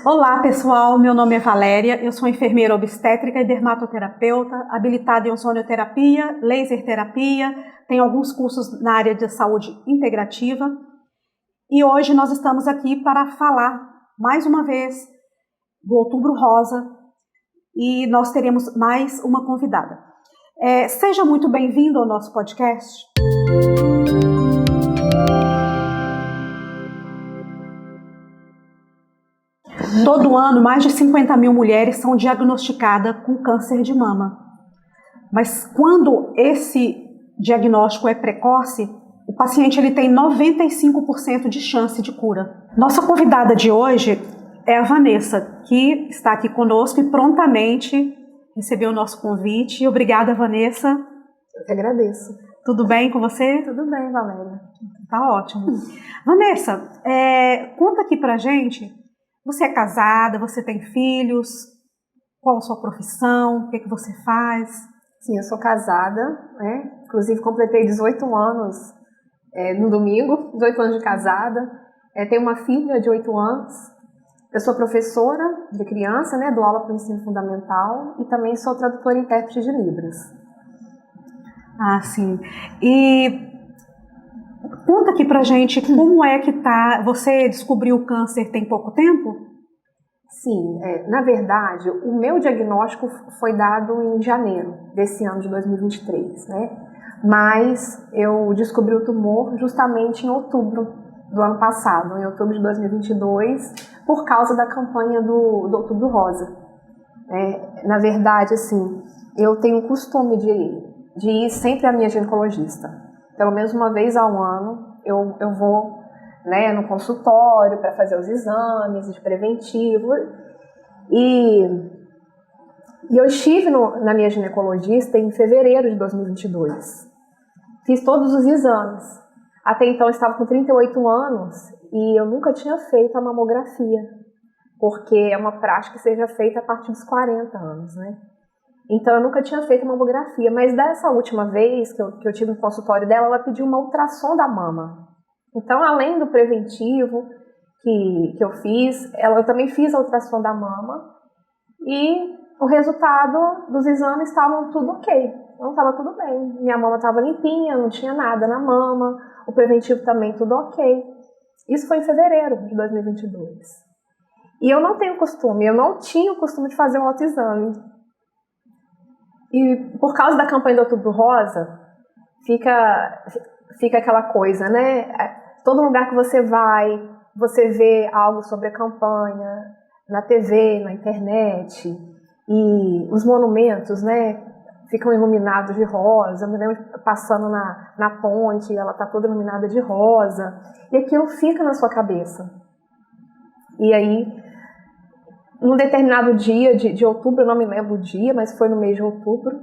Olá, pessoal. Meu nome é Valéria. Eu sou enfermeira obstétrica e dermatoterapeuta, habilitada em ozonioterapia, laser terapia. Tenho alguns cursos na área de saúde integrativa. E hoje nós estamos aqui para falar, mais uma vez, do Outubro Rosa. E nós teremos mais uma convidada. Seja muito bem-vindo ao nosso podcast. Todo ano, mais de 50 mil mulheres são diagnosticadas com câncer de mama. Mas quando esse diagnóstico é precoce, o paciente ele tem 95% de chance de cura. Nossa convidada de hoje é a Vanessa, que está aqui conosco e prontamente recebeu o nosso convite. Obrigada, Vanessa. Eu que agradeço. Tudo bem com você? Tudo bem, Valéria. Tá ótimo. Vanessa, conta aqui pra gente. Você é casada, você tem filhos, qual a sua profissão, o que você faz? Sim, eu sou casada, né? Inclusive completei 18 anos no domingo, 18 anos de casada. Tenho uma filha de 8 anos. Eu sou professora de criança, né? Dou aula para o ensino fundamental e também sou tradutora e intérprete de Libras. Ah, sim. E conta aqui pra gente como é que tá. Você descobriu o câncer tem pouco tempo? Sim, na verdade, o meu diagnóstico foi dado em janeiro desse ano de 2023, né? Mas eu descobri o tumor justamente em outubro do ano passado, em outubro de 2022, por causa da campanha do Outubro Rosa. Na verdade, assim, eu tenho o costume de ir sempre à minha ginecologista. Pelo menos uma vez ao ano eu vou, né, no consultório para fazer os exames de preventivo. E eu estive na minha ginecologista em fevereiro de 2022. Fiz todos os exames. Até então eu estava com 38 anos e eu nunca tinha feito a mamografia, porque é uma prática que seja feita a partir dos 40 anos, né? Então eu nunca tinha feito mamografia, mas dessa última vez que eu tive no consultório dela, ela pediu uma ultrassom da mama. Então, além do preventivo que eu fiz, eu também fiz a ultrassom da mama e o resultado dos exames estavam tudo ok. Então estava tudo bem, minha mama estava limpinha, não tinha nada na mama, o preventivo também tudo ok. Isso foi em fevereiro de 2022. E eu não tinha o costume de fazer um autoexame. E por causa da campanha do Outubro Rosa, fica aquela coisa, né? Todo lugar que você vai, você vê algo sobre a campanha, na TV, na internet, e os monumentos, né, ficam iluminados de rosa. Eu me lembro passando na ponte, ela está toda iluminada de rosa, e aquilo fica na sua cabeça. E aí, num determinado dia de outubro, eu não me lembro o dia, mas foi no mês de outubro,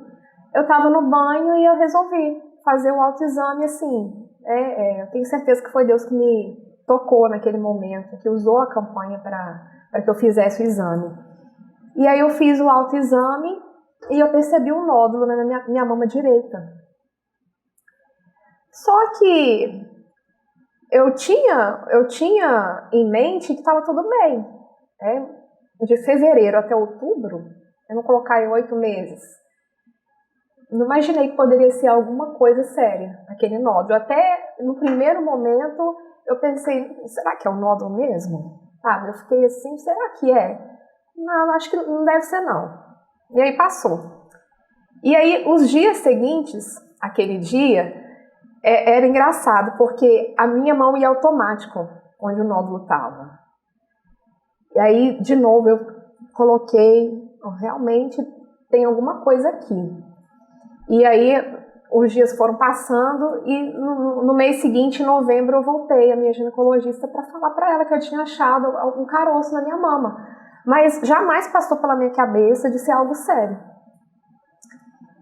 eu estava no banho e eu resolvi fazer um autoexame assim. Eu tenho certeza que foi Deus que me tocou naquele momento, que usou a campanha para que eu fizesse o exame. E aí eu fiz o autoexame e eu percebi um nódulo na minha mama direita. Só que eu tinha em mente que estava tudo bem, de fevereiro até outubro, eu não colocar aí 8 meses. Não imaginei que poderia ser alguma coisa séria, aquele nódulo. Até no primeiro momento eu pensei, será que é um nódulo mesmo? Eu fiquei assim, será que é? Não, acho que não deve ser não. E aí passou. E aí os dias seguintes, aquele dia, era engraçado, porque a minha mão ia automático onde o nódulo estava. E aí, de novo, eu coloquei, realmente tem alguma coisa aqui. E aí, os dias foram passando e no mês seguinte, em novembro, eu voltei à minha ginecologista para falar para ela que eu tinha achado um caroço na minha mama. Mas jamais passou pela minha cabeça de ser algo sério.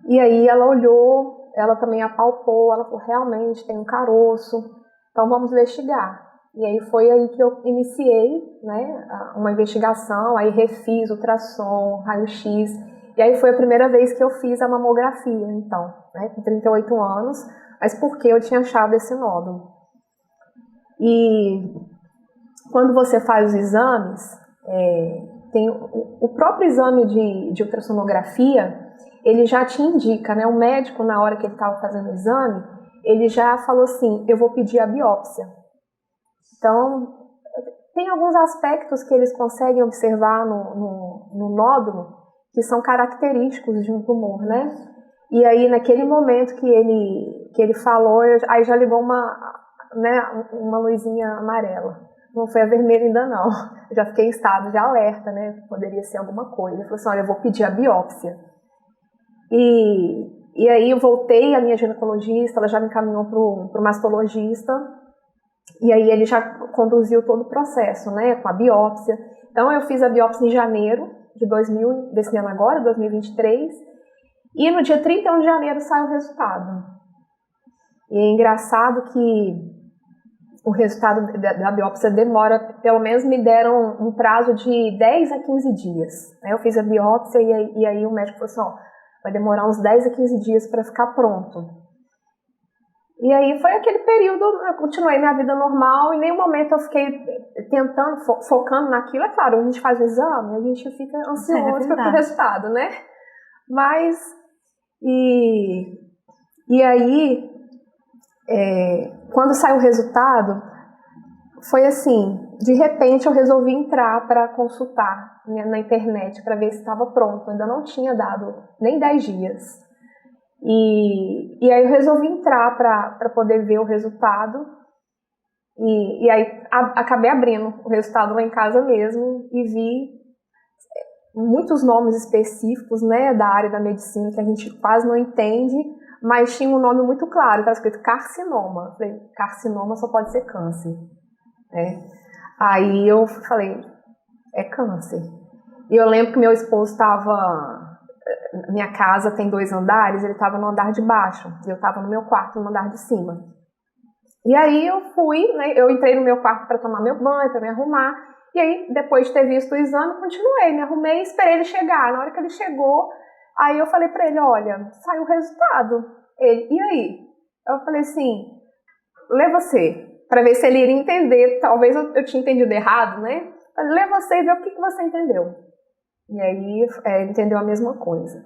E aí ela olhou, ela também apalpou, ela falou, realmente tem um caroço, então vamos investigar. E aí foi aí que eu iniciei, né, uma investigação, aí refiz ultrassom, raio-x, e aí foi a primeira vez que eu fiz a mamografia, então, né, com 38 anos, mas porque eu tinha achado esse nódulo. E quando você faz os exames, Tem o próprio exame de ultrassonografia, ele já te indica, né? O médico, na hora que ele estava fazendo o exame, ele já falou assim, eu vou pedir a biópsia. Então, tem alguns aspectos que eles conseguem observar no nódulo que são característicos de um tumor, né? E aí, naquele momento que ele falou, aí já ligou uma luzinha amarela. Não foi a vermelha ainda não. Eu já fiquei em estado de alerta, né? Poderia ser alguma coisa. Ele falou assim, olha, eu vou pedir a biópsia. E aí eu voltei, a minha ginecologista, ela já me encaminhou para o mastologista. E aí ele já conduziu todo o processo, né? Com a biópsia. Então eu fiz a biópsia em janeiro desse ano agora, 2023. E no dia 31 de janeiro sai o resultado. E é engraçado que o resultado da biópsia demora, pelo menos me deram um prazo de 10 a 15 dias. Eu fiz a biópsia e aí o médico falou assim, ó, vai demorar uns 10 a 15 dias para ficar pronto. E aí foi aquele período, eu continuei minha vida normal, em nenhum momento eu fiquei tentando, focando naquilo. É claro, a gente faz o exame, a gente fica ansioso para o resultado, né? Mas, e aí, quando saiu o resultado, foi assim, de repente eu resolvi entrar para consultar na internet para ver se estava pronto. Ainda não tinha dado nem 10 dias. E aí eu resolvi entrar para poder ver o resultado. E aí acabei abrindo o resultado lá em casa mesmo e vi muitos nomes específicos, né, da área da medicina que a gente quase não entende, mas tinha um nome muito claro, estava escrito carcinoma. Eu falei, carcinoma só pode ser câncer. Aí eu falei, é câncer. E eu lembro que meu esposo estava... Minha casa tem 2 andares, ele estava no andar de baixo, e eu estava no meu quarto, no andar de cima. E aí eu fui, né, eu entrei no meu quarto para tomar meu banho, para me arrumar, e aí depois de ter visto o exame, continuei, me arrumei e esperei ele chegar. Na hora que ele chegou, aí eu falei para ele, olha, saiu o resultado. Ele, e aí? Eu falei assim, lê você, para ver se ele iria entender, talvez eu tinha entendido errado, né? Falei, lê você e vê o que você entendeu. E aí ele entendeu a mesma coisa.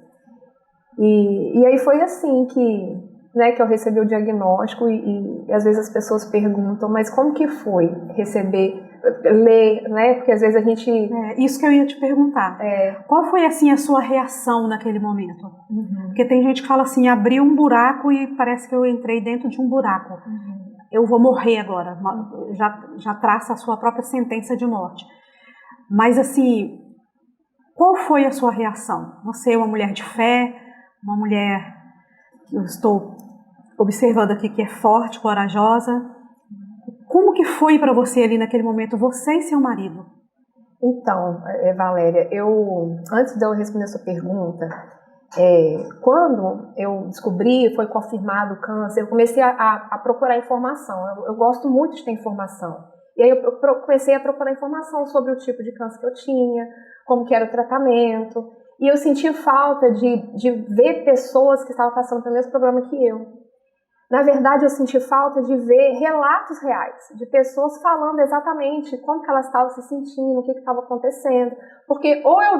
E aí foi assim que eu recebi o diagnóstico e às vezes as pessoas perguntam, mas como que foi ler, né? Porque às vezes a gente... isso que eu ia te perguntar. Qual foi assim a sua reação naquele momento? Uhum. Porque tem gente que fala assim, abriu um buraco e parece que eu entrei dentro de um buraco. Uhum. Eu vou morrer agora. Já traça a sua própria sentença de morte. Mas assim... Qual foi a sua reação? Você é uma mulher de fé, uma mulher que eu estou observando aqui que é forte, corajosa. Como que foi para você ali naquele momento, você e seu marido? Então, Valéria, antes de eu responder a sua pergunta, quando eu descobri, foi confirmado o câncer, eu comecei a procurar informação. Eu gosto muito de ter informação. E aí eu comecei a procurar informação sobre o tipo de câncer que eu tinha, como que era o tratamento. E eu senti falta de ver pessoas que estavam passando pelo mesmo problema que eu. Na verdade, eu senti falta de ver relatos reais, de pessoas falando exatamente como que elas estavam se sentindo, o que estava acontecendo. Porque ou eu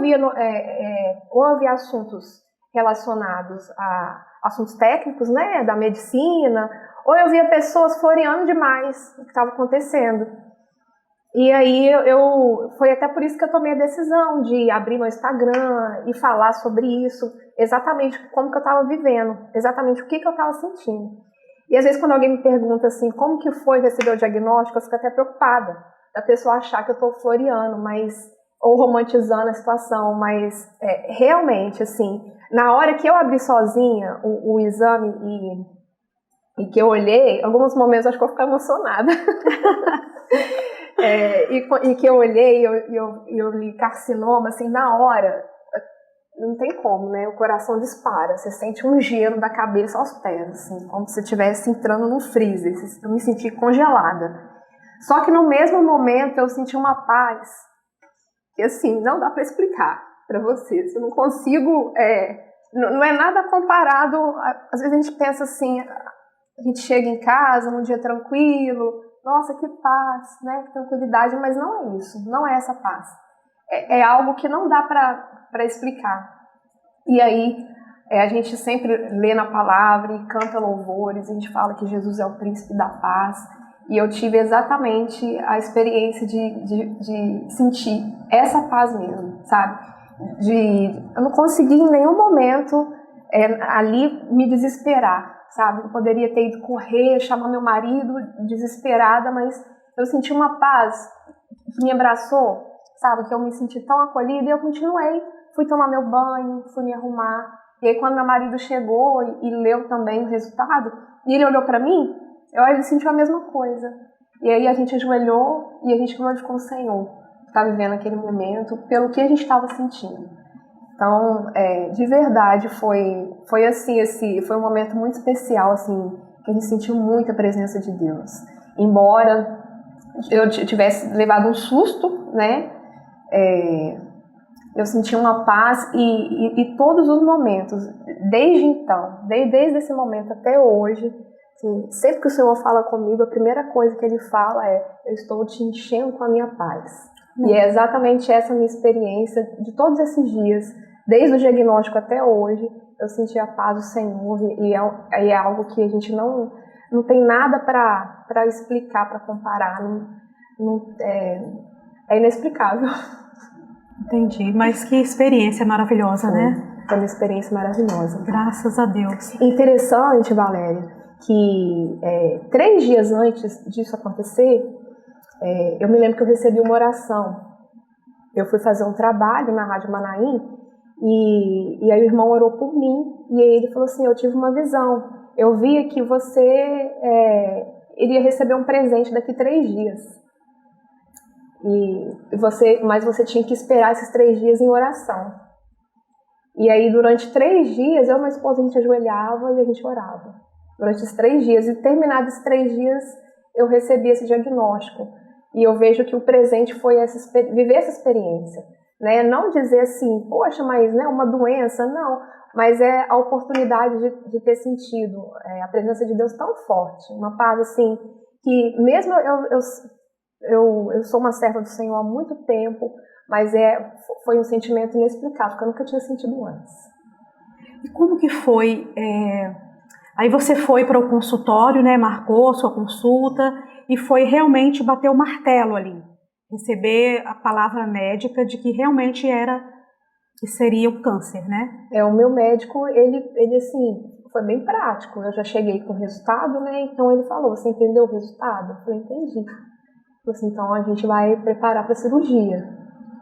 via assuntos relacionados a assuntos técnicos, né, da medicina, ou eu via pessoas floreando demais o que estava acontecendo. E aí foi até por isso que eu tomei a decisão de abrir meu Instagram e falar sobre isso, exatamente como que eu estava vivendo, exatamente o que eu estava sentindo. E às vezes quando alguém me pergunta assim, como que foi receber o diagnóstico, eu fico até preocupada da pessoa achar que eu estou floreando, ou romantizando a situação, mas realmente, assim, na hora que eu abri sozinha o exame e que eu olhei, em alguns momentos acho que eu vou ficar emocionada. E que eu olhei e eu li carcinoma, assim, na hora, não tem como, né? O coração dispara, você sente um gelo da cabeça aos pés, assim, como se você estivesse entrando num freezer, eu me senti congelada. Só que no mesmo momento eu senti uma paz que, assim, não dá para explicar para vocês. Eu não consigo, não é nada comparado, às vezes a gente pensa assim, a gente chega em casa num dia tranquilo, nossa, que paz, né, que tranquilidade, mas não é isso, não é essa paz. é algo que não dá para explicar. E aí a gente sempre lê na palavra e canta louvores, a gente fala que Jesus é o príncipe da paz. E eu tive exatamente a experiência de sentir essa paz mesmo, sabe? Eu não consegui em nenhum momento ali me desesperar, sabe? Eu poderia ter ido correr, chamar meu marido desesperada, mas eu senti uma paz que me abraçou, sabe? Que eu me senti tão acolhida e eu continuei. Fui tomar meu banho, fui me arrumar. E aí quando meu marido chegou e leu também o resultado, e ele olhou para mim, ele sentiu a mesma coisa. E aí a gente ajoelhou e a gente glorificou o Senhor, que está vivendo aquele momento, pelo que a gente estava sentindo. Então, de verdade, foi assim, foi um momento muito especial, assim, que a gente sentiu muita presença de Deus. Embora eu tivesse levado um susto, né? Eu senti uma paz e todos os momentos, desde então, desde esse momento até hoje, assim, sempre que o Senhor fala comigo, a primeira coisa que Ele fala eu estou te enchendo com a minha paz. E é exatamente essa minha experiência de todos esses dias, desde o diagnóstico até hoje, eu senti a paz do Senhor e é algo que a gente não tem nada para explicar, para comparar, é inexplicável. Entendi, mas que experiência maravilhosa, né? Foi uma experiência maravilhosa. Graças a Deus. Interessante, Valéria, que 3 dias antes disso acontecer, eu me lembro que eu recebi uma oração. Eu fui fazer um trabalho na Rádio Manaim e aí o irmão orou por mim e aí ele falou assim, eu tive uma visão. Eu vi que você iria receber um presente daqui 3 dias. Mas você tinha que esperar esses 3 dias em oração. E aí, durante 3 dias, eu e minha esposa, a gente ajoelhava e a gente orava. Durante esses 3 dias. E terminados esses 3 dias, eu recebi esse diagnóstico. E eu vejo que o presente foi viver essa experiência. Né? Não dizer assim, poxa, mas né, uma doença, não. Mas é a oportunidade de ter sentido a presença de Deus tão forte. Uma paz assim, que mesmo eu sou uma serva do Senhor há muito tempo, mas foi um sentimento inexplicável, que eu nunca tinha sentido antes. E como que foi? Aí você foi para o consultório, né, marcou sua consulta e foi realmente bater o martelo ali, receber a palavra médica de que realmente seria o câncer, né? O meu médico, ele assim, foi bem prático. Eu já cheguei com o resultado, né? Então ele falou, você entendeu o resultado? Eu falei, entendi. Assim, então a gente vai preparar para a cirurgia.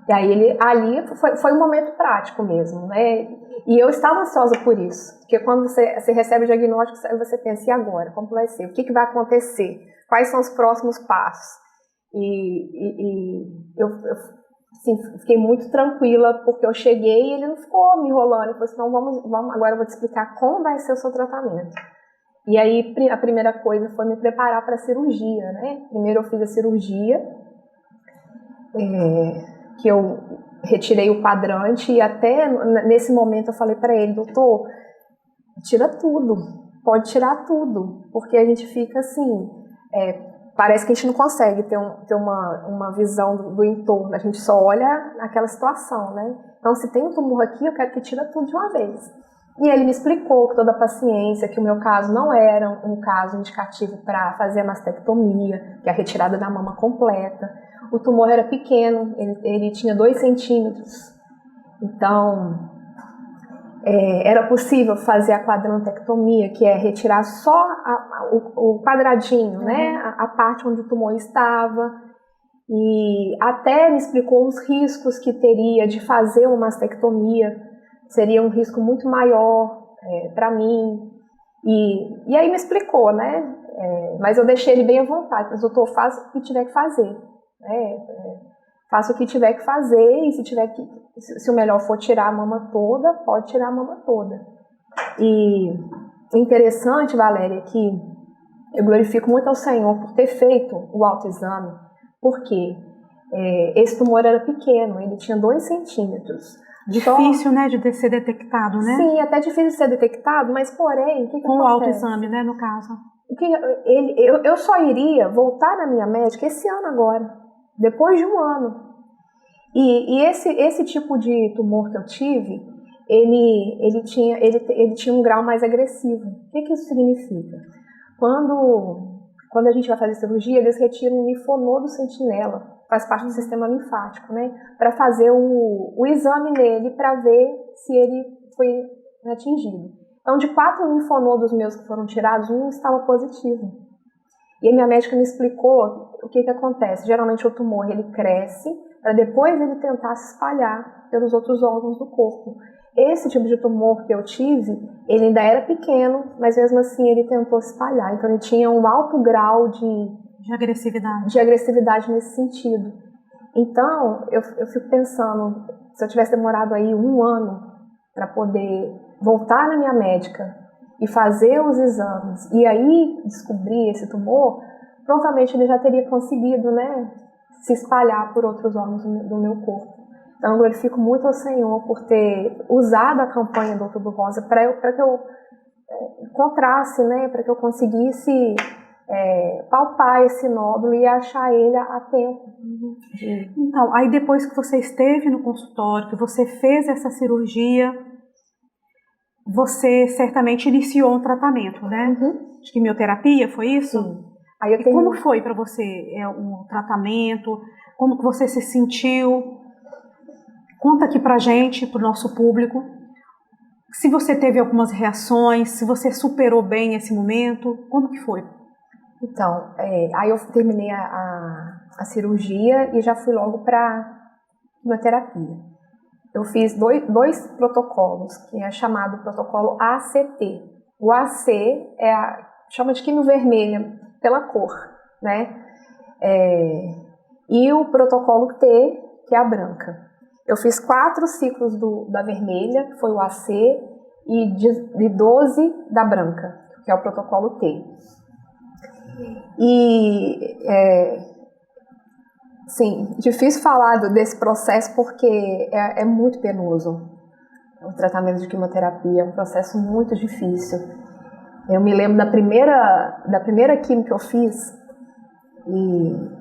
E aí ali foi um momento prático mesmo, né? E eu estava ansiosa por isso, porque quando você recebe o diagnóstico, você pensa, e agora? Como vai ser? O que vai acontecer? Quais são os próximos passos? E eu assim, fiquei muito tranquila, porque eu cheguei e ele não ficou me enrolando. Ele falou assim, não, vamos, agora eu vou te explicar como vai ser o seu tratamento. E aí a primeira coisa foi me preparar para a cirurgia, né? Primeiro eu fiz a cirurgia, que eu retirei o quadrante e até nesse momento eu falei para ele, doutor, tira tudo, pode tirar tudo, porque a gente fica assim, parece que a gente não consegue ter uma visão do entorno, a gente só olha aquela situação, né? Então se tem um tumor aqui, eu quero que tira tudo de uma vez. E ele me explicou com toda a paciência que o meu caso não era um caso indicativo para fazer a mastectomia, que é a retirada da mama completa. O tumor era pequeno, ele tinha 2 centímetros. Então, era possível fazer a quadrantectomia, que é retirar só o quadradinho, né? A parte onde o tumor estava. E até me explicou os riscos que teria de fazer uma mastectomia. Seria um risco muito maior para mim. E aí me explicou, né? Mas eu deixei ele bem à vontade. Mas doutor, faça o que tiver que fazer. Faça o que tiver que fazer. E se o melhor for tirar a mama toda, pode tirar a mama toda. E o interessante, Valéria, é que eu glorifico muito ao Senhor por ter feito o autoexame. Porque esse tumor era pequeno, ele tinha 2 centímetros. Difícil, né, de ser detectado, né? Sim, até difícil de ser detectado, mas porém, o que com o autoexame, né, no caso. Eu só iria voltar na minha médica esse ano agora, depois de 1 ano. E esse tipo de tumor que eu tive, ele tinha um grau mais agressivo. O que isso significa? Quando a gente vai fazer cirurgia, eles retiram o linfonodo sentinela, faz parte do sistema linfático, né? Para fazer o exame nele para ver se ele foi atingido. Então, de 4 linfonodos meus que foram tirados, um estava positivo. E a minha médica me explicou o que acontece. Geralmente o tumor ele cresce para depois ele tentar se espalhar pelos outros órgãos do corpo. Esse tipo de tumor que eu tive, ele ainda era pequeno, mas mesmo assim ele tentou se espalhar. Então ele tinha um alto grau de agressividade nesse sentido. Então eu fico pensando, se eu tivesse demorado aí 1 ano para poder voltar na minha médica e fazer os exames e aí descobrir esse tumor, provavelmente ele já teria conseguido, né, se espalhar por outros órgãos do meu corpo. Então eu glorifico muito ao Senhor por ter usado a campanha do Outubro Rosa para que eu encontrasse, né, para que eu conseguisse palpar esse nódulo e achar ele a tempo. Então, aí depois que você esteve no consultório, que você fez essa cirurgia, você certamente iniciou um tratamento, né? De quimioterapia, foi isso? Sim. E como foi para você um tratamento? Como que você se sentiu? Conta aqui pra gente, pro nosso público, se você teve algumas reações, se você superou bem esse momento, como que foi? Então, aí eu terminei a cirurgia e já fui logo para quimioterapia. Eu fiz dois protocolos, que é chamado protocolo ACT. O AC chama de quimio vermelha pela cor, né? E o protocolo T, que é a branca. Eu fiz 4 ciclos da vermelha, que foi o AC, e de 12 da branca, que é o protocolo T. Sim, difícil falar desse processo porque é muito penoso. O tratamento de quimioterapia é um processo muito difícil. Eu me lembro da primeira quimio que eu fiz,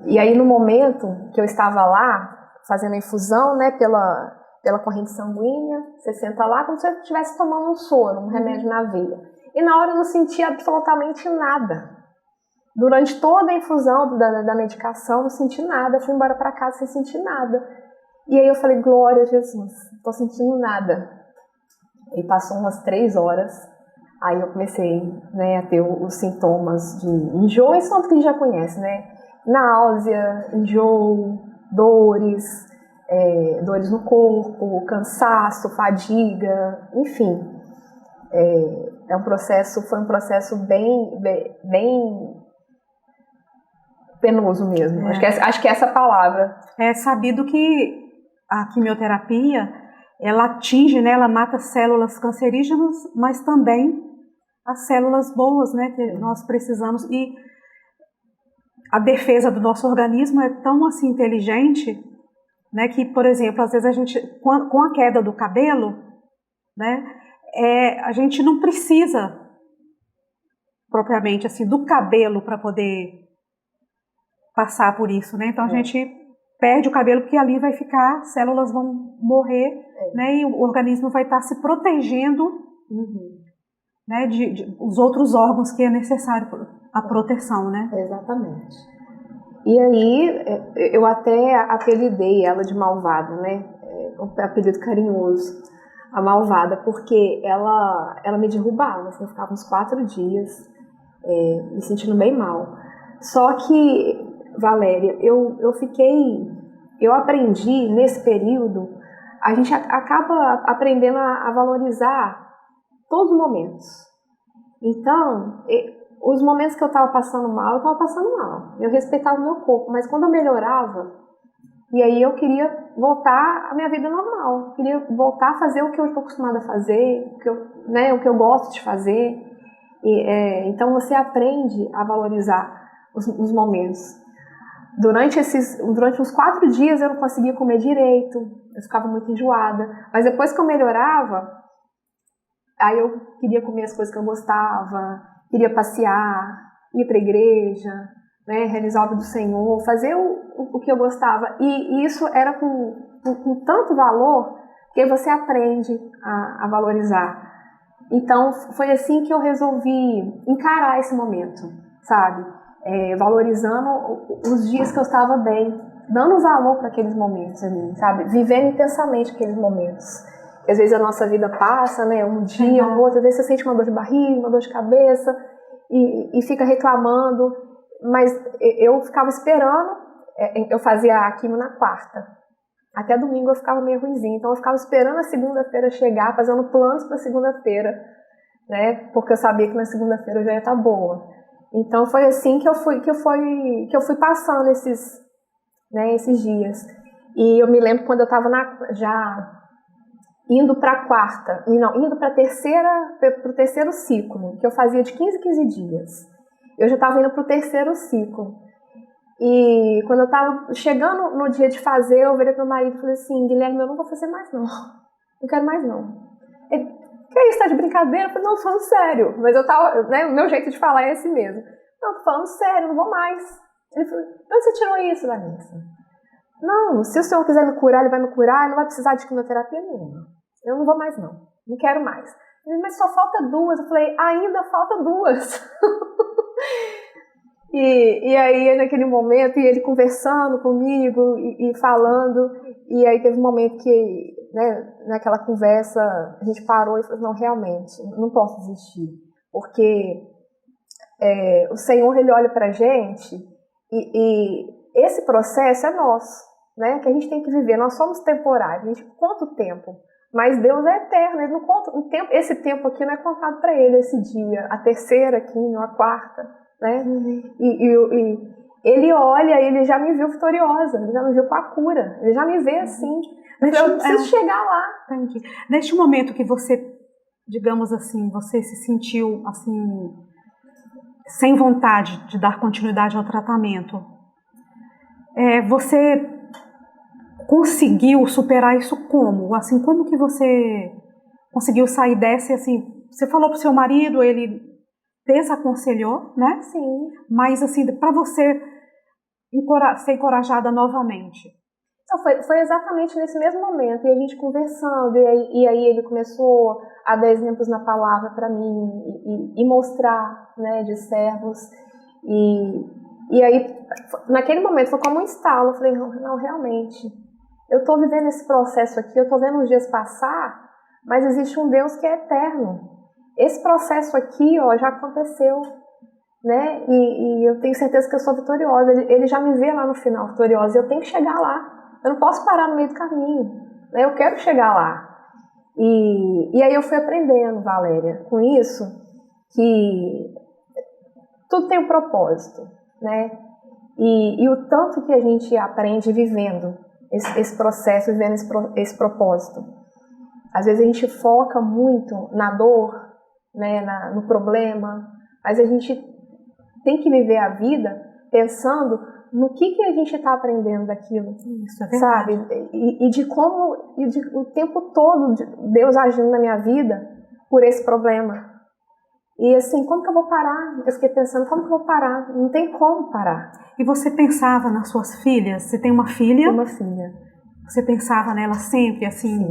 e aí no momento que eu estava lá, fazendo a infusão, né, pela corrente sanguínea, você senta lá como se você estivesse tomando um soro, um remédio na veia. E na hora eu não sentia absolutamente nada. Durante toda a infusão da medicação, não senti nada. Eu fui embora para casa sem sentir nada. E aí eu falei, glória a Jesus, não estou sentindo nada. E passou umas 3 horas. Aí eu comecei, né, a ter os sintomas de enjoo, isso é que a gente já conhece, né? Náusea, enjoo, dores no corpo, cansaço, fadiga, enfim. Foi um processo bem penoso mesmo. Acho que é essa palavra. É sabido que a quimioterapia, ela atinge, né, ela mata células cancerígenas, mas também as células boas, né, que nós precisamos. E a defesa do nosso organismo é tão assim inteligente, né, que, por exemplo, às vezes a gente, com a queda do cabelo, né, a gente não precisa propriamente assim do cabelo para poder passar por isso, né? Então a gente perde o cabelo porque ali vai ficar, células vão morrer, né? E o organismo vai estar se protegendo, né? De os outros órgãos que é necessário a proteção, né? Exatamente. E aí eu até apelidei ela de malvada, né? Um apelido carinhoso, a malvada, porque ela me derrubava, assim, eu ficava uns 4 dias me sentindo bem mal. Só que, Valéria, eu aprendi nesse período, a gente acaba aprendendo a valorizar todos os momentos. Então, os momentos que eu estava passando mal, eu estava passando mal. Eu respeitava o meu corpo, mas quando eu melhorava, e aí eu queria voltar à minha vida normal, queria voltar a fazer o que eu estou acostumada a fazer, o que eu gosto de fazer. Então você aprende a valorizar os momentos. Durante uns 4 dias eu não conseguia comer direito, eu ficava muito enjoada, mas depois que eu melhorava, aí eu queria comer as coisas que eu gostava, queria passear, ir para a igreja, né, realizar a obra do Senhor, fazer o que eu gostava. E isso era com com tanto valor, que você aprende a valorizar. Então, foi assim que eu resolvi encarar esse momento, sabe? Valorizando os dias que eu estava bem, dando valor para aqueles momentos ali, sabe? Vivendo intensamente aqueles momentos. Às vezes a nossa vida passa, né? Um dia, um outro, às vezes você sente uma dor de barriga, uma dor de cabeça e fica reclamando, mas eu ficava esperando, eu fazia a quimio na quarta. Até domingo eu ficava meio ruimzinha, então eu ficava esperando a segunda-feira chegar, fazendo planos para segunda-feira, né? Porque eu sabia que na segunda-feira eu já ia estar boa. Então foi assim que eu fui passando esses dias. E eu me lembro quando eu estava já indo para a quarta, indo para o terceiro ciclo, que eu fazia de 15 em 15 dias. Eu já estava indo para o terceiro ciclo. E quando eu estava chegando no dia de fazer, eu virei pro meu marido e falei assim: Guilherme, eu não vou fazer mais não. Não quero mais não. Ele: que isso, tá de brincadeira? Eu falei: não, tô falando sério. Mas eu tava, né, o meu jeito de falar é esse mesmo. Não, tô falando sério, não vou mais. Ele falou: onde você tirou isso, Vanessa? Não, se o senhor quiser me curar, ele vai me curar, não vai precisar de quimioterapia nenhuma. Eu não vou mais não, não quero mais. Ele: mas só falta 2. Eu falei: ainda falta 2. E aí, naquele momento, e ele conversando comigo e falando, e aí teve um momento que, né, naquela conversa, a gente parou e falou: não, realmente, não posso desistir, porque o Senhor, Ele olha pra gente e esse processo é nosso, né, que a gente tem que viver. Nós somos temporários, a gente conta o tempo, mas Deus é eterno, Ele não conta o tempo. Esse tempo aqui não é contado para Ele, esse dia, a terceira aqui, não a quarta, né? E Ele olha, Ele já me viu vitoriosa, Ele já me viu com a cura, Ele já me vê assim. Eu preciso chegar lá. Entendi. Neste momento que você, digamos assim, você se sentiu assim sem vontade de dar continuidade ao tratamento, você conseguiu superar isso como? Assim, como que você conseguiu sair dessa? Assim, você falou pro seu marido, ele desaconselhou, né? Sim. Mas assim, para você ser encorajada novamente. Então, foi exatamente nesse mesmo momento, e a gente conversando, e aí ele começou a dar exemplos na palavra para mim, e mostrar, né, de servos, e aí, naquele momento, foi como um estalo. Eu falei: não, realmente, eu estou vivendo esse processo aqui, eu estou vendo os dias passar, mas existe um Deus que é eterno. Esse processo aqui, ó, já aconteceu, né? E eu tenho certeza que eu sou vitoriosa. Ele já me vê lá no final vitoriosa, e eu tenho que chegar lá. Eu não posso parar no meio do caminho, né? Eu quero chegar lá. E aí eu fui aprendendo, Valéria, com isso, que tudo tem um propósito, né? E o tanto que a gente aprende vivendo esse processo, vivendo esse propósito. Às vezes a gente foca muito na dor, né, no problema, mas a gente tem que viver a vida pensando no que a gente está aprendendo daquilo. Isso, é verdade. Sabe? E de como, o tempo todo, Deus agindo na minha vida por esse problema. E assim, como que eu vou parar? Eu fiquei pensando: como que eu vou parar? Não tem como parar. E você pensava nas suas filhas? Você tem uma filha? Tenho uma filha. Você pensava nela sempre, assim?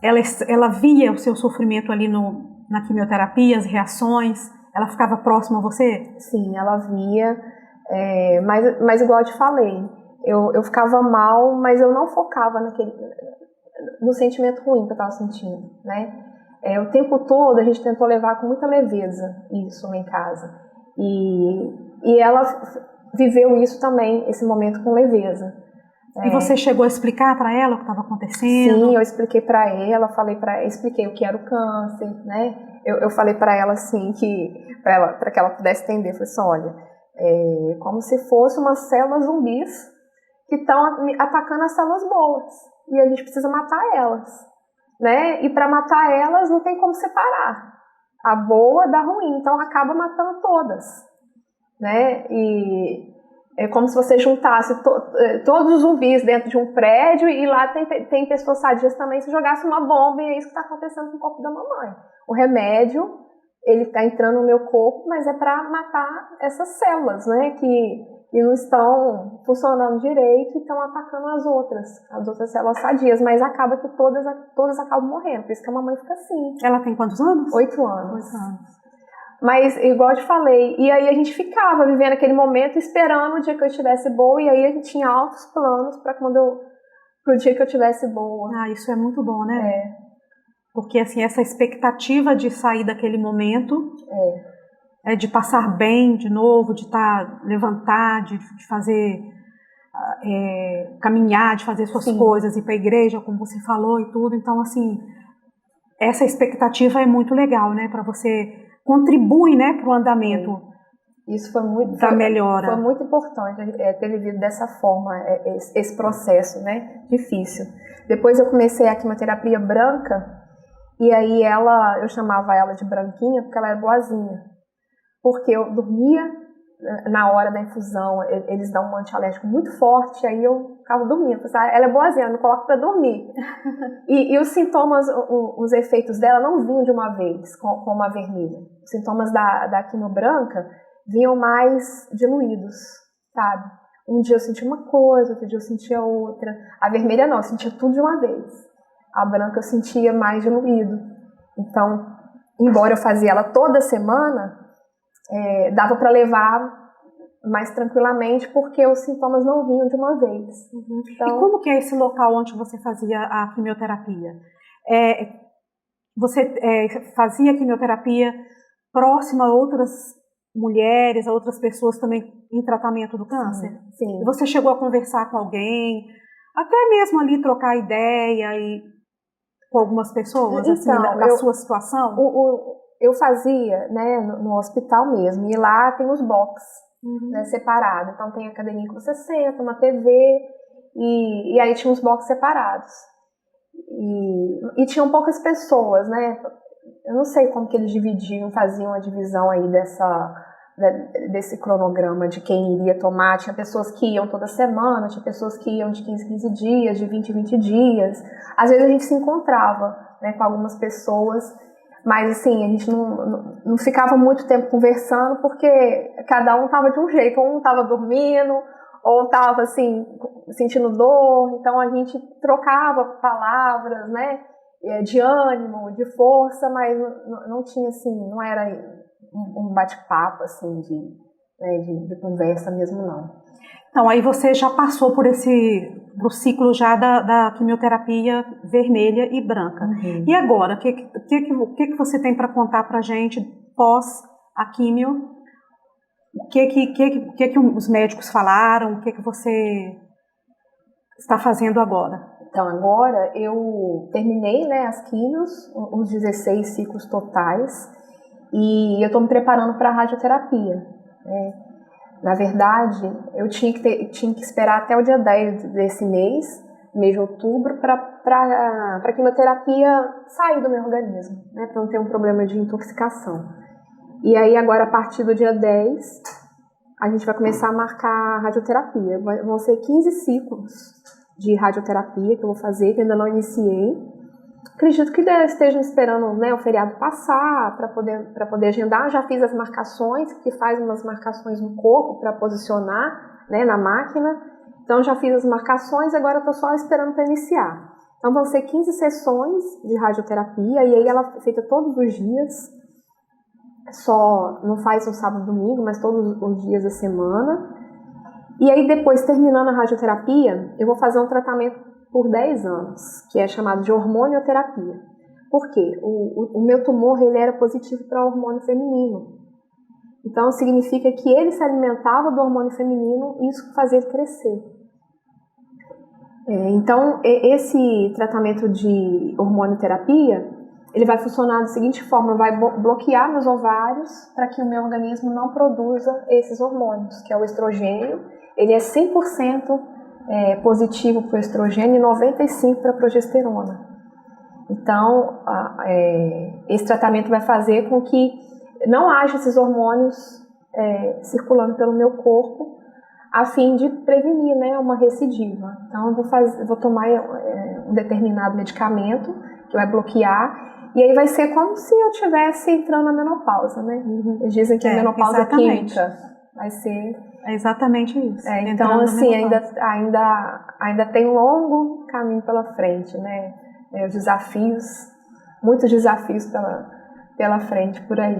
Ela via o seu sofrimento ali na quimioterapia, as reações? Ela ficava próxima a você? Sim, ela via. Mas igual eu te falei, eu ficava mal, mas eu não focava no sentimento ruim que eu estava sentindo, né? O tempo todo a gente tentou levar com muita leveza isso lá em casa. E ela viveu isso também, esse momento, com leveza. E você chegou a explicar para ela o que estava acontecendo? Sim, eu expliquei para ela, expliquei o que era o câncer, né? Eu falei para ela assim, para que ela pudesse entender. Falei assim: olha, como se fosse umas células zumbis que estão atacando as células boas, e a gente precisa matar elas, né? E para matar elas não tem como separar a boa da ruim, então acaba matando todas, né? E é como se você juntasse todos os zumbis dentro de um prédio, e lá tem pessoas sadias também. Se jogasse uma bomba, e é isso que está acontecendo com o corpo da mamãe. O remédio, ele está entrando no meu corpo, mas é para matar essas células, né? e não estão funcionando direito e estão atacando as outras células sadias, mas acaba que todas acabam morrendo, por isso que a mamãe fica assim. Ela tem quantos anos? 8 anos. 8 anos. Mas, igual eu te falei, e aí a gente ficava vivendo aquele momento, esperando o dia que eu estivesse boa, e aí a gente tinha altos planos para pro dia que eu estivesse boa. Ah, isso é muito bom, né? Porque, assim, essa expectativa de sair daquele momento, de passar bem de novo, de levantar, de fazer, caminhar, de fazer suas coisas, ir para a igreja, como você falou e tudo. Então, assim, essa expectativa é muito legal, né? Para você contribui, né, para o andamento. Isso foi muito da melhora. Foi muito importante ter vivido dessa forma esse processo, né, difícil. Depois eu comecei a quimioterapia branca e aí eu chamava ela de branquinha porque ela era boazinha, porque eu dormia na hora da infusão, eles dão um antialérgico muito forte, aí eu ficava dormindo. Ela é boazinha, eu não coloco para dormir. E os sintomas, os efeitos dela não vinham de uma vez, como a vermelha. Os sintomas da quimio branca vinham mais diluídos, sabe? Um dia eu sentia uma coisa, outro dia eu sentia outra. A vermelha não, eu sentia tudo de uma vez. A branca eu sentia mais diluído. Então, embora eu fazia ela toda semana, dava para levar mais tranquilamente, porque os sintomas não vinham de uma vez. Então, e como que é esse local onde você fazia a quimioterapia? Você fazia quimioterapia próxima a outras mulheres, a outras pessoas também em tratamento do câncer? Sim. E você chegou a conversar com alguém, até mesmo ali trocar ideia com algumas pessoas, então, assim, da sua situação? Eu fazia, né, no hospital mesmo, e lá tem os box, né, separados. Então tem a cadeirinha que você senta, uma TV, e aí tinha os box separados. E tinham poucas pessoas, né? Eu não sei como que eles faziam a divisão aí desse cronograma de quem iria tomar. Tinha pessoas que iam toda semana, tinha pessoas que iam de 15 em 15 dias, de 20 em 20 dias. Às vezes a gente se encontrava, né, com algumas pessoas, mas assim, a gente não ficava muito tempo conversando, porque cada um estava de um jeito, um estava dormindo, ou estava assim, sentindo dor, então a gente trocava palavras, né, de ânimo, de força, mas não tinha assim, não era um bate-papo assim, de conversa mesmo, não. Então, aí você já passou por pro ciclo já da quimioterapia vermelha e branca. E agora, o que você tem para contar para a gente pós a quimio? O que os médicos falaram? O que você está fazendo agora? Então, agora eu terminei, né, as quimios, os 16 ciclos totais, e eu estou me preparando para a radioterapia, né? Na verdade, eu tinha que esperar até o dia 10 desse mês de outubro, para a quimioterapia sair do meu organismo, né, para não ter um problema de intoxicação. E aí agora, a partir do dia 10, a gente vai começar a marcar a radioterapia. Vão ser 15 ciclos de radioterapia que eu vou fazer, que ainda não iniciei. Acredito que estejam esperando, né, o feriado passar para poder agendar. Já fiz as marcações, que faz umas marcações no corpo para posicionar, né, na máquina. Então já fiz as marcações, agora estou só esperando para iniciar. Então vão ser 15 sessões de radioterapia, e aí ela é feita todos os dias. Só não faz no sábado e domingo, mas todos os dias da semana. E aí depois, terminando a radioterapia, eu vou fazer um tratamento por 10 anos, que é chamado de hormonioterapia. Por quê? O meu tumor, ele era positivo para o hormônio feminino. Então significa que ele se alimentava do hormônio feminino e isso fazia ele crescer. Então esse tratamento de hormonioterapia, ele vai funcionar da seguinte forma: vai bloquear meus ovários para que o meu organismo não produza esses hormônios, que é o estrogênio. Ele é 100% positivo para o estrogênio e 95% para a progesterona. Então, esse tratamento vai fazer com que não haja esses hormônios circulando pelo meu corpo, a fim de prevenir, né, uma recidiva. Então, eu vou tomar um determinado medicamento que vai bloquear, e aí vai ser como se eu estivesse entrando na menopausa, né? Eles dizem que a menopausa química vai ser... É exatamente isso. Então, assim, ainda tem um longo caminho pela frente, né? Os desafios, muitos desafios pela frente por aí.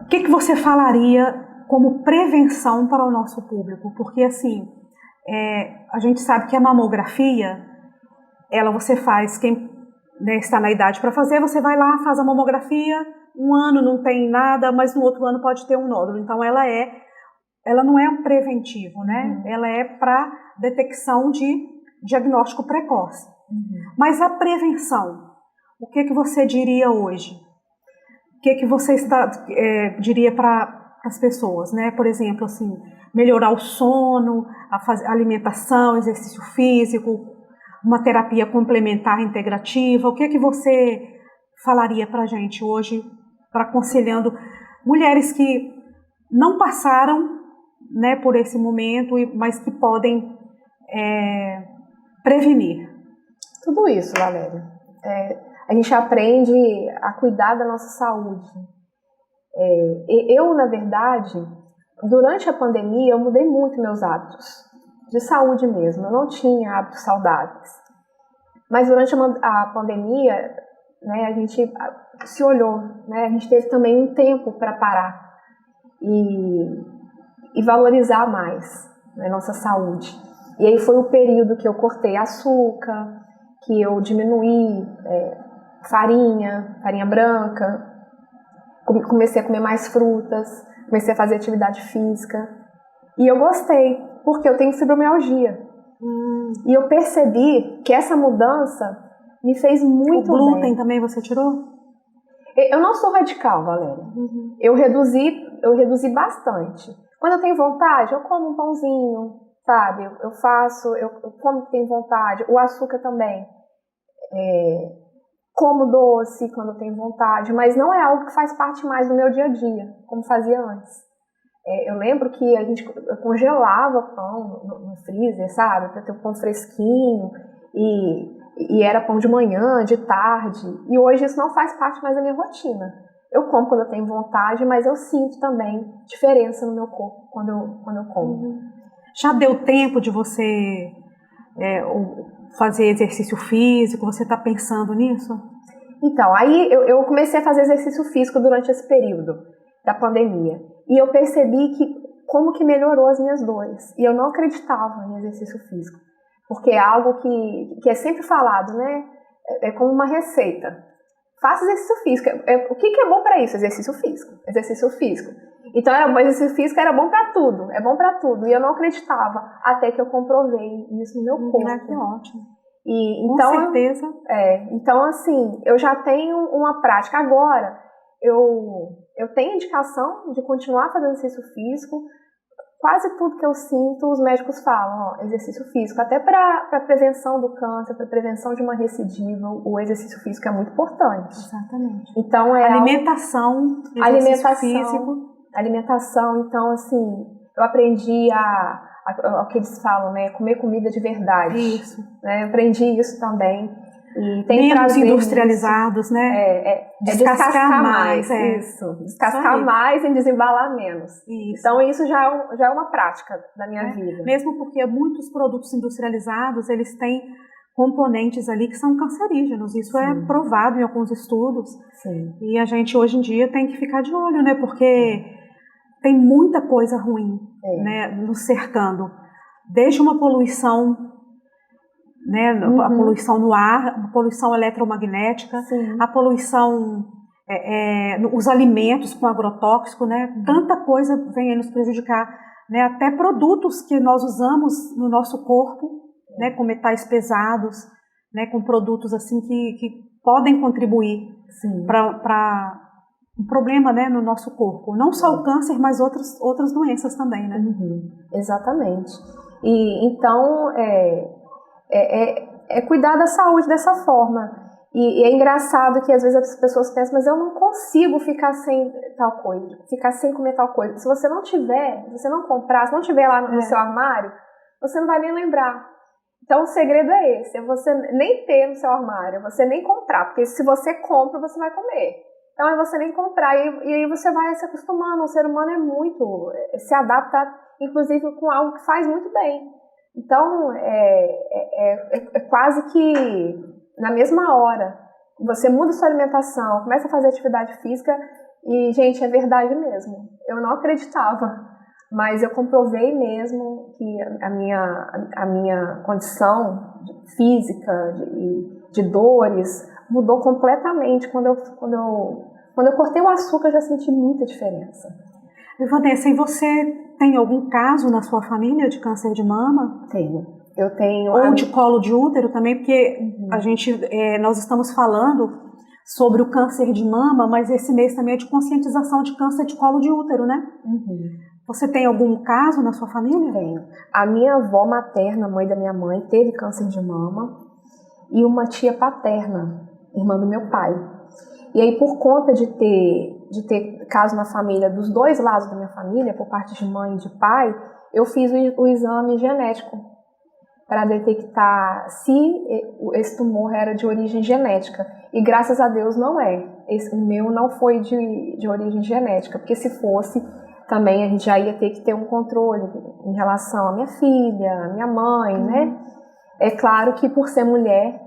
O que você falaria como prevenção para o nosso público? Porque, assim, a gente sabe que a mamografia, você faz, quem está na idade para fazer, você vai lá, faz a mamografia, um ano não tem nada, mas no outro ano pode ter um nódulo. Então, ela não é um preventivo, né? Ela é para detecção de diagnóstico precoce. Mas a prevenção, o que você diria hoje? O que você diria para as pessoas, né? Por exemplo, assim, melhorar o sono, a alimentação, exercício físico, uma terapia complementar integrativa. O que você falaria para a gente hoje, para aconselhando mulheres que não passaram, né, por esse momento, mas que podem prevenir? Tudo isso, Valéria. A gente aprende a cuidar da nossa saúde. Eu, na verdade, durante a pandemia, eu mudei muito meus hábitos, de saúde mesmo. Eu não tinha hábitos saudáveis. Mas durante a pandemia, né, a gente se olhou, né, a gente teve também um tempo para parar e valorizar mais, né, nossa saúde. E aí foi o período que eu cortei açúcar, que eu diminuí farinha branca, comecei a comer mais frutas, comecei a fazer atividade física. E eu gostei, porque eu tenho fibromialgia. E eu percebi que essa mudança me fez muito bem. O glúten também você tirou? Eu não sou radical, Valéria. Eu reduzi bastante. Quando eu tenho vontade, eu como um pãozinho, sabe? Eu como que tenho vontade. O açúcar também. Como doce quando eu tenho vontade, mas não é algo que faz parte mais do meu dia a dia, como fazia antes. Eu lembro que eu congelava pão no freezer, sabe? Para ter o pão fresquinho, e era pão de manhã, de tarde. E hoje isso não faz parte mais da minha rotina. Eu como quando eu tenho vontade, mas eu sinto também diferença no meu corpo quando eu como. Já deu tempo de você fazer exercício físico? Você está pensando nisso? Então, aí eu comecei a fazer exercício físico durante esse período da pandemia. E eu percebi como que melhorou as minhas dores. E eu não acreditava em exercício físico. Porque é algo que é sempre falado, né? É como uma receita. Faça exercício físico. O que é bom para isso? Exercício físico. Exercício físico. Então, exercício físico era bom para tudo. É bom para tudo. E eu não acreditava, até que eu comprovei isso no meu corpo. Que ótimo. Então, com certeza. Então, assim, eu já tenho uma prática. Agora, eu tenho indicação de continuar fazendo exercício físico. Quase tudo que eu sinto, os médicos falam, exercício físico. Até para prevenção do câncer, para prevenção de uma recidiva, o exercício físico é muito importante. Exatamente. Então, alimentação, físico. Alimentação, então, assim, eu aprendi o que eles falam, né? Comer comida de verdade. Isso. Né? Eu aprendi isso também. E tem menos industrializados, né? Descascar mais. Isso. Descascar mais e desembalar menos. Isso. Então, isso já é uma prática da minha vida. Mesmo porque muitos produtos industrializados, eles têm componentes ali que são cancerígenos. Isso é provado em alguns estudos. Sim. E a gente, hoje em dia, tem que ficar de olho, né? Porque tem muita coisa ruim, né, nos cercando. Desde uma poluição, né, a poluição no ar, a poluição eletromagnética, a poluição, os alimentos com agrotóxico, né? Tanta coisa vem aí nos prejudicar, né? Até produtos que nós usamos no nosso corpo, né, com metais pesados, né, com produtos assim que podem contribuir para um problema, né, no nosso corpo. Não só o câncer, mas outras doenças também, né? Exatamente. E então cuidar da saúde dessa forma. E é engraçado que às vezes as pessoas pensam, mas eu não consigo ficar sem tal coisa, ficar sem comer tal coisa. Se você não tiver, se você não comprar, se não tiver lá no seu armário, você não vai nem lembrar. Então o segredo é esse, é você nem ter no seu armário, é você nem comprar, porque se você compra, você vai comer. Então é você nem comprar, e aí você vai se acostumando. O ser humano se adapta inclusive com algo que faz muito bem. Então, é quase que na mesma hora. Você muda sua alimentação, começa a fazer atividade física e, gente, é verdade mesmo. Eu não acreditava, mas eu comprovei mesmo que a minha condição física de dores mudou completamente. Quando eu cortei o açúcar, eu já senti muita diferença. Vanessa, e você tem algum caso na sua família de câncer de mama? Tenho. Eu tenho. Ou de colo de útero também, porque nós estamos falando sobre o câncer de mama, mas esse mês também é de conscientização de câncer de colo de útero, né? Você tem algum caso na sua família? Tenho. A minha avó materna, mãe da minha mãe, teve câncer de mama, e uma tia paterna, irmã do meu pai. E aí, por conta de ter caso na família, dos dois lados da minha família, por parte de mãe e de pai, eu fiz o exame genético para detectar se esse tumor era de origem genética. E graças a Deus não é. O meu não foi de origem genética, porque se fosse, também a gente já ia ter que ter um controle em relação à minha filha, à minha mãe, né? É claro que por ser mulher,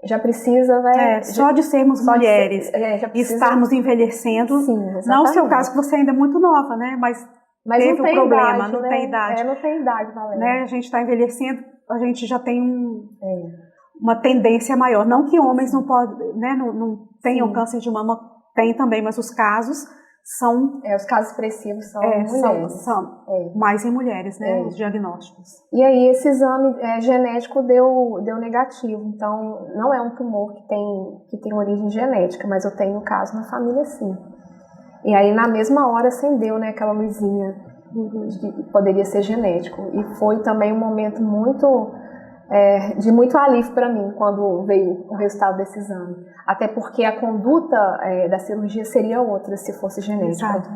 já precisa, né? Só de sermos mulheres e estarmos envelhecendo. Sim, exatamente. Não o seu caso, que você ainda é muito nova, né? Mas teve não tem um problema, idade, não né? tem idade. Não tem idade, Valéria. Né? A gente está envelhecendo, a gente já tem uma tendência maior. Não que homens não podem, né? Não tenham câncer de mama, tem também, mas os casos são... os casos expressivos são mulheres. São mais em mulheres, né? Os diagnósticos. E aí esse exame genético deu negativo. Então, não é um tumor que tem origem genética, mas eu tenho um caso na família, sim. E aí, na mesma hora, acendeu, né, aquela luzinha de que poderia ser genético. E foi também um momento de muito alívio para mim quando veio o resultado desse exame. Até porque a conduta da cirurgia seria outra se fosse genética. Exato.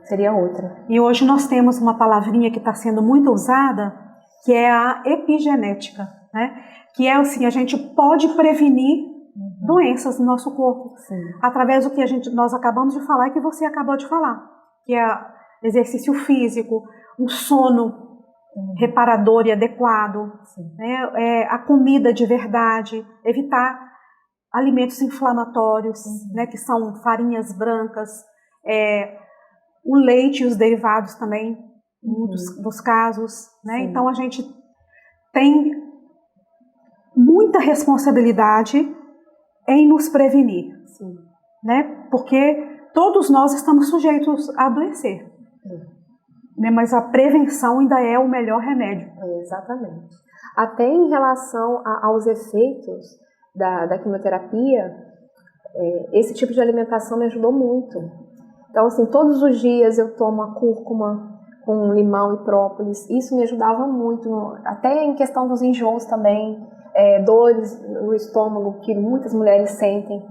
Seria outra. E hoje nós temos uma palavrinha que está sendo muito usada, que é a epigenética, né? Que é assim, a gente pode prevenir doenças no nosso corpo, através do que nós acabamos de falar e que você acabou de falar, que é exercício físico, um sono reparador e adequado, né? A comida de verdade, evitar alimentos inflamatórios, né? Que são farinhas brancas, o leite e os derivados também, muitos dos casos, né? Então a gente tem muita responsabilidade em nos prevenir, né? Porque todos nós estamos sujeitos a adoecer, né? Mas a prevenção ainda é o melhor remédio. Exatamente. Até em relação aos efeitos da quimioterapia, esse tipo de alimentação me ajudou muito. Então, assim, todos os dias eu tomo a cúrcuma com limão e própolis. Isso me ajudava muito, até em questão dos enjoos também, dores no estômago que muitas mulheres sentem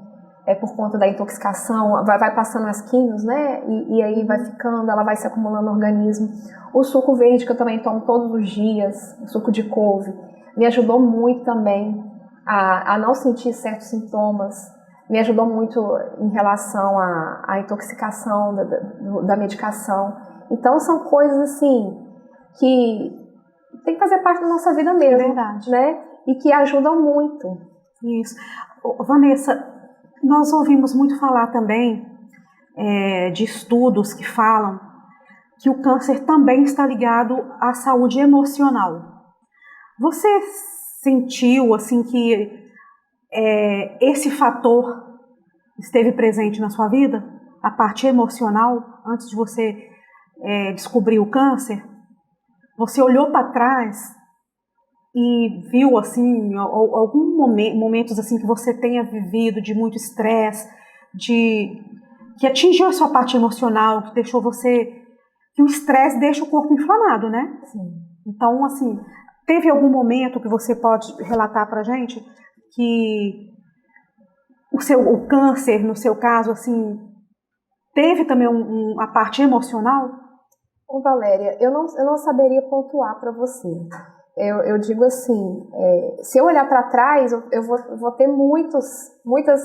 por conta da intoxicação. Vai passando as quimios, né? E aí vai ficando, ela vai se acumulando no organismo. O suco verde que eu também tomo todos os dias, o suco de couve, me ajudou muito também a não sentir certos sintomas. Me ajudou muito em relação à intoxicação da medicação. Então, são coisas, assim, que tem que fazer parte da nossa vida mesmo. É verdade. Né? E que ajudam muito. Isso. Vanessa, nós ouvimos muito falar também de estudos que falam que o câncer também está ligado à saúde emocional. Você sentiu, assim, que esse fator esteve presente na sua vida? A parte emocional, antes de você descobrir o câncer? Você olhou para trás e viu, assim, alguns momentos assim que você tenha vivido de muito estresse, que atingiu a sua parte emocional, que deixou você... que o estresse deixa o corpo inflamado, né? Sim. Então, assim, teve algum momento que você pode relatar pra gente que o câncer, no seu caso, assim, teve também a parte emocional? Ô, Valéria, eu não saberia pontuar para você. Eu digo assim, se eu olhar para trás, eu vou ter muitas,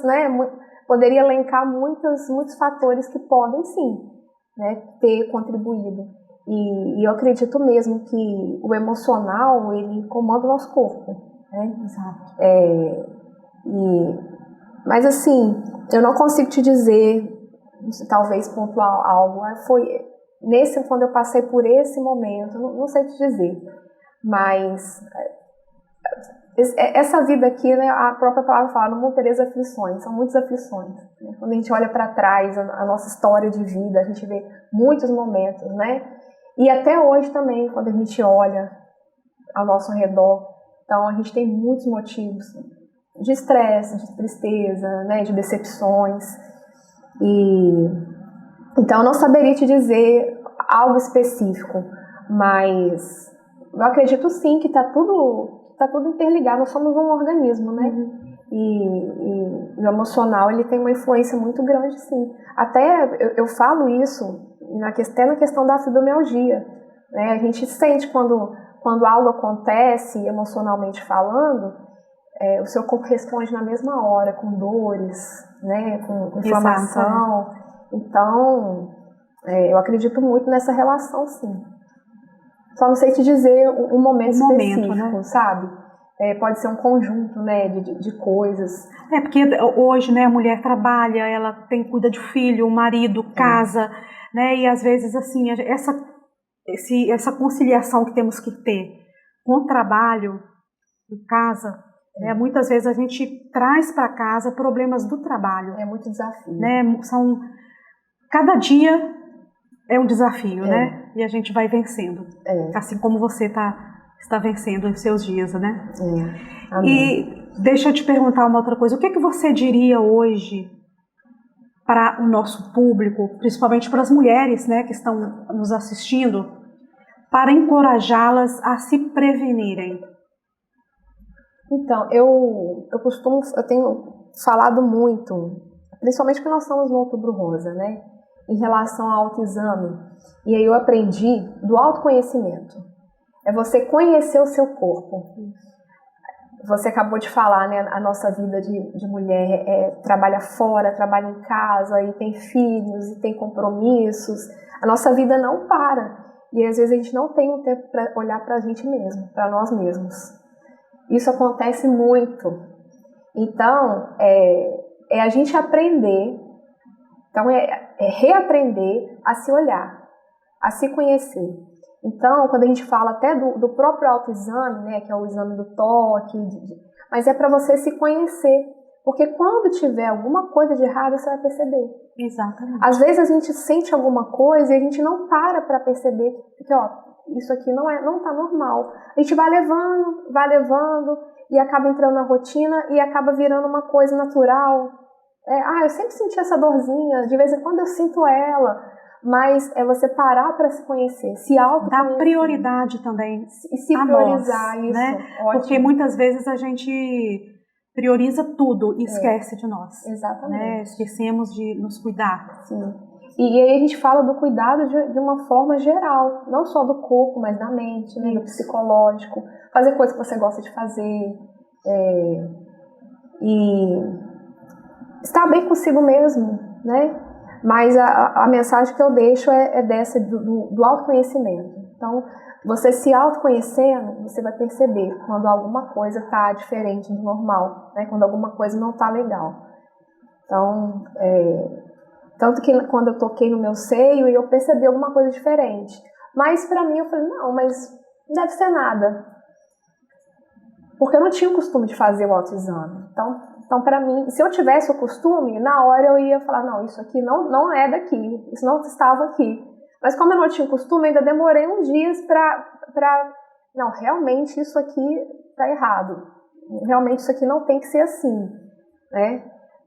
né, poderia elencar muitos fatores que podem sim, né, ter contribuído. E eu acredito mesmo que o emocional, ele comanda o nosso corpo, né? Exato. Mas assim, eu não consigo te dizer, talvez pontuar algo, foi quando eu passei por esse momento, não sei te dizer, mas essa vida aqui, né, a própria palavra fala, não vão ter aflições, são muitas aflições, né? Quando a gente olha para trás, a nossa história de vida, a gente vê muitos momentos, né? E até hoje também, quando a gente olha ao nosso redor, então a gente tem muitos motivos de estresse, de tristeza, né, de decepções. Então eu não saberia te dizer algo específico, mas eu acredito sim que está tudo interligado, nós somos um organismo, né? E o emocional, ele tem uma influência muito grande, sim. Até eu falo isso até na questão da fibromialgia, né? A gente sente quando algo acontece, emocionalmente falando, o seu corpo responde na mesma hora, com dores, né? Com inflamação. Exato. Então, eu acredito muito nessa relação, sim. Só não sei te dizer um momento específico, né? Sabe? Pode ser um conjunto, né, de coisas. Porque hoje, né, a mulher trabalha, ela cuida de filho, o marido, casa, né, e às vezes, assim, essa conciliação que temos que ter com o trabalho e casa, né, muitas vezes a gente traz para casa problemas do trabalho. É muito desafio. Né, cada dia é um desafio, né, e a gente vai vencendo, assim como você está vencendo os seus dias, né? E deixa eu te perguntar uma outra coisa. O que você diria hoje para o nosso público, principalmente para as mulheres, né, que estão nos assistindo, para encorajá-las a se prevenirem? Então, eu tenho falado muito, principalmente porque nós estamos no Outubro Rosa, né, em relação ao autoexame. E aí eu aprendi do autoconhecimento. É você conhecer o seu corpo. Você acabou de falar, né? A nossa vida de mulher trabalha fora, trabalha em casa, e tem filhos, e tem compromissos. A nossa vida não para. E às vezes a gente não tem um tempo para olhar para a gente mesmo, para nós mesmos. Isso acontece muito. Então, é a gente aprender, então é reaprender a se olhar, a se conhecer. Então, quando a gente fala até do próprio autoexame, né, que é o exame do toque, mas é para você se conhecer, porque quando tiver alguma coisa de errado, você vai perceber. Exatamente. Às vezes a gente sente alguma coisa e a gente não para perceber que, isso aqui não está normal. A gente vai levando e acaba entrando na rotina e acaba virando uma coisa natural. Eu sempre senti essa dorzinha, de vez em quando eu sinto ela. Mas é você parar para se conhecer, se autoconhecer. Dar prioridade também e se priorizar, nós, isso, né? Ótimo. Porque muitas vezes a gente prioriza tudo e esquece de nós. Exatamente. Né? Esquecemos de nos cuidar. Sim. E aí a gente fala do cuidado de uma forma geral, não só do corpo, mas da mente, né? Do psicológico. Fazer coisas que você gosta de fazer. E estar bem consigo mesmo, né? Mas a mensagem que eu deixo é dessa do autoconhecimento. Então, você se autoconhecendo, você vai perceber quando alguma coisa está diferente do normal, né? Quando alguma coisa não está legal. Então, tanto que quando eu toquei no meu seio, eu percebi alguma coisa diferente. Mas para mim, eu falei, não, mas não deve ser nada. Porque eu não tinha o costume de fazer o autoexame. Então, para mim, se eu tivesse o costume, na hora eu ia falar, não, isso aqui não é daqui, isso não estava aqui. Mas como eu não tinha o costume, ainda demorei uns dias para não, realmente isso aqui está errado. Realmente isso aqui não tem que ser assim, né?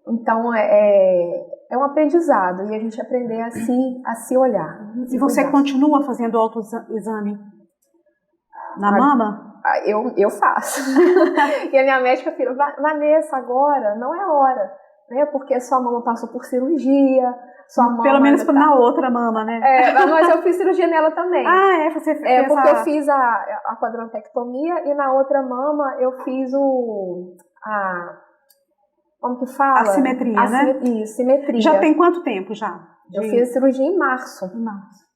Então, é um aprendizado, e a gente aprender a se olhar. E você continua fazendo autoexame na mama? Eu faço. E a minha médica falou, Vanessa, agora não é hora, né? Porque sua mama passou por cirurgia, sua mama... Pelo menos na outra mama, né? Mas eu fiz cirurgia nela também. Você fez porque eu fiz a quadrantectomia e na outra mama eu fiz como que fala? A simetria, né? Isso, simetria. Já tem quanto tempo já? Eu fiz a cirurgia em março.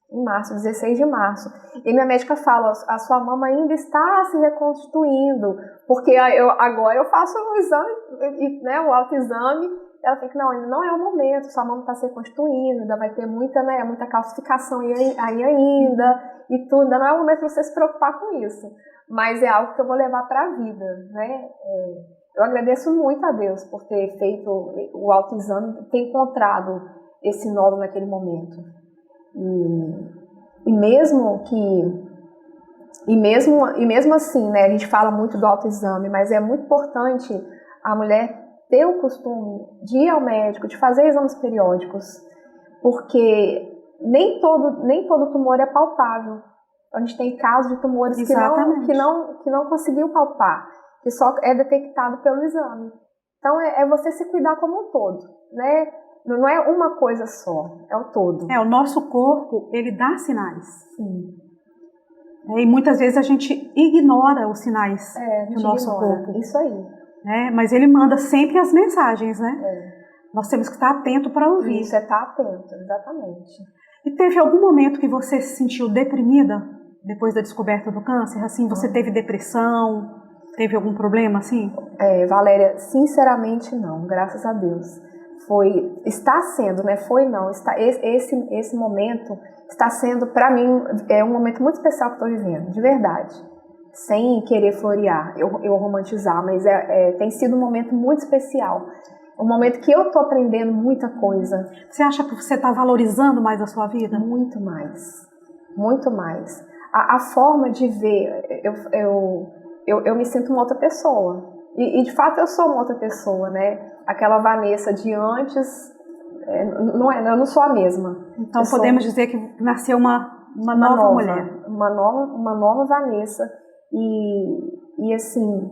Em março, 16 de março. E minha médica fala, a sua mama ainda está se reconstituindo, porque agora eu faço o exame, né, o autoexame, ela fica, não, ainda não é o momento, sua mama está se reconstituindo, ainda vai ter muita, né, muita calcificação aí ainda, e tudo, ainda não é o momento de você se preocupar com isso, mas é algo que eu vou levar para a vida, né. Eu agradeço muito a Deus por ter feito o autoexame, ter encontrado esse nódulo naquele momento. E mesmo assim, né, a gente fala muito do autoexame, mas é muito importante a mulher ter o costume de ir ao médico, de fazer exames periódicos, porque nem todo tumor é palpável. A gente tem casos de tumores que não conseguiu palpar, que só é detectado pelo exame. Então é você se cuidar como um todo, né? Não é uma coisa só, é o todo. O nosso corpo, ele dá sinais. Sim. E muitas vezes a gente ignora os sinais do nosso corpo. Isso aí. Mas ele manda sempre as mensagens, né? Nós temos que estar atento para ouvir. Isso, estar atento, exatamente. E teve algum momento que você se sentiu deprimida depois da descoberta do câncer? Assim, você teve depressão? Teve algum problema assim? Valéria, sinceramente não, graças a Deus. Está sendo, né? Esse momento está sendo, para mim, um momento muito especial que estou vivendo, de verdade. Sem querer florear, eu romantizar, mas tem sido um momento muito especial. Um momento que eu estou aprendendo muita coisa. Você acha que você está valorizando mais a sua vida? Muito mais. Muito mais. A forma de ver, eu me sinto uma outra pessoa. E de fato eu sou uma outra pessoa, né? Aquela Vanessa de antes, eu não sou a mesma. Então podemos dizer que nasceu uma nova mulher. Uma nova Vanessa. E assim,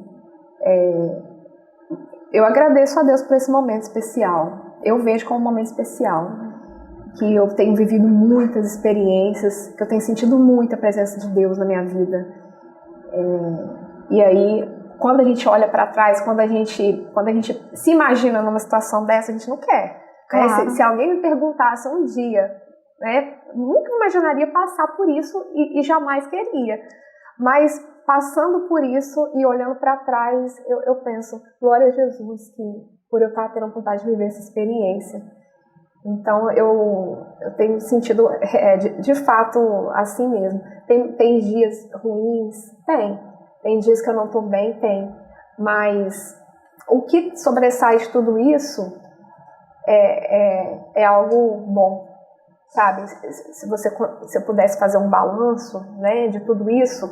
eu agradeço a Deus por esse momento especial. Eu vejo como um momento especial. Que eu tenho vivido muitas experiências, que eu tenho sentido muita presença de Deus na minha vida. E aí, quando a gente olha para trás, quando a gente se imagina numa situação dessa, a gente não quer. Claro. Se alguém me perguntasse um dia, né, nunca imaginaria passar por isso e jamais queria. Mas passando por isso e olhando para trás, eu penso, glória a Jesus, que por eu estar tendo a vontade de viver essa experiência. Então eu tenho sentido de fato assim mesmo. Tem dias ruins? Tem dias que eu não estou bem? Tem. Mas o que sobressai de tudo isso é algo bom, sabe? Se eu pudesse fazer um balanço, né, de tudo isso,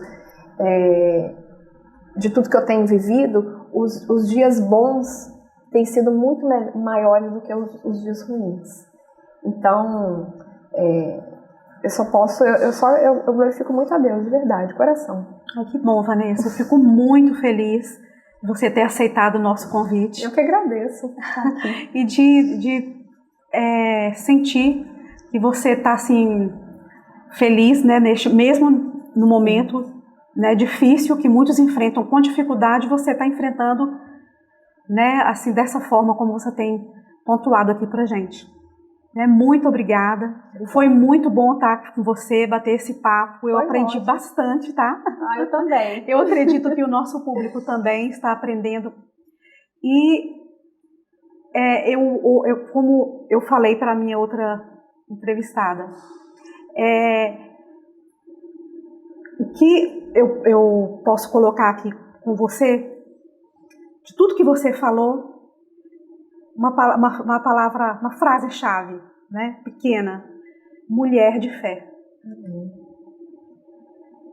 de tudo que eu tenho vivido, os dias bons têm sido muito maiores do que os dias ruins. Então, eu glorifico muito a Deus, de verdade, de coração. Que bom, Vanessa, eu fico muito feliz de você ter aceitado o nosso convite. Eu que agradeço. E de sentir que você está assim, feliz, né, mesmo no momento, né, difícil que muitos enfrentam com dificuldade, você está enfrentando, né, assim, dessa forma como você tem pontuado aqui pra gente. Muito obrigada. Foi muito bom estar com você, bater esse papo. Eu aprendi bastante, tá? Eu também. Eu acredito que o nosso público também está aprendendo. E como eu falei para a minha outra entrevistada, o que eu posso colocar aqui com você, de tudo que você falou, uma palavra, uma frase-chave, né, pequena: mulher de fé.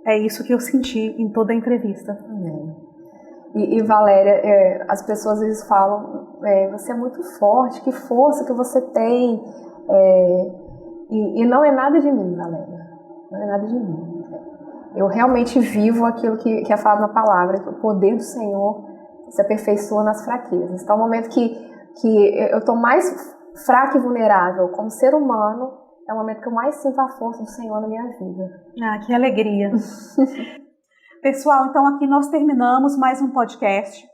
É isso que eu senti em toda a entrevista. E Valéria, as pessoas às vezes falam, você é muito forte, que força que você tem, e não é nada de mim, Valéria, não é nada de mim. Eu realmente vivo aquilo que é falado na palavra, que o poder do Senhor se aperfeiçoa nas fraquezas. Então, o momento que eu estou mais fraca e vulnerável como ser humano, é o momento que eu mais sinto a força do Senhor na minha vida. Que alegria! Pessoal, então aqui nós terminamos mais um podcast.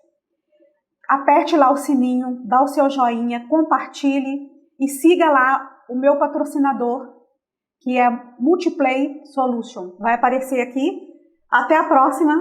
Aperte lá o sininho, dá o seu joinha, compartilhe e siga lá o meu patrocinador, que é Multiplay Solution. Vai aparecer aqui. Até a próxima!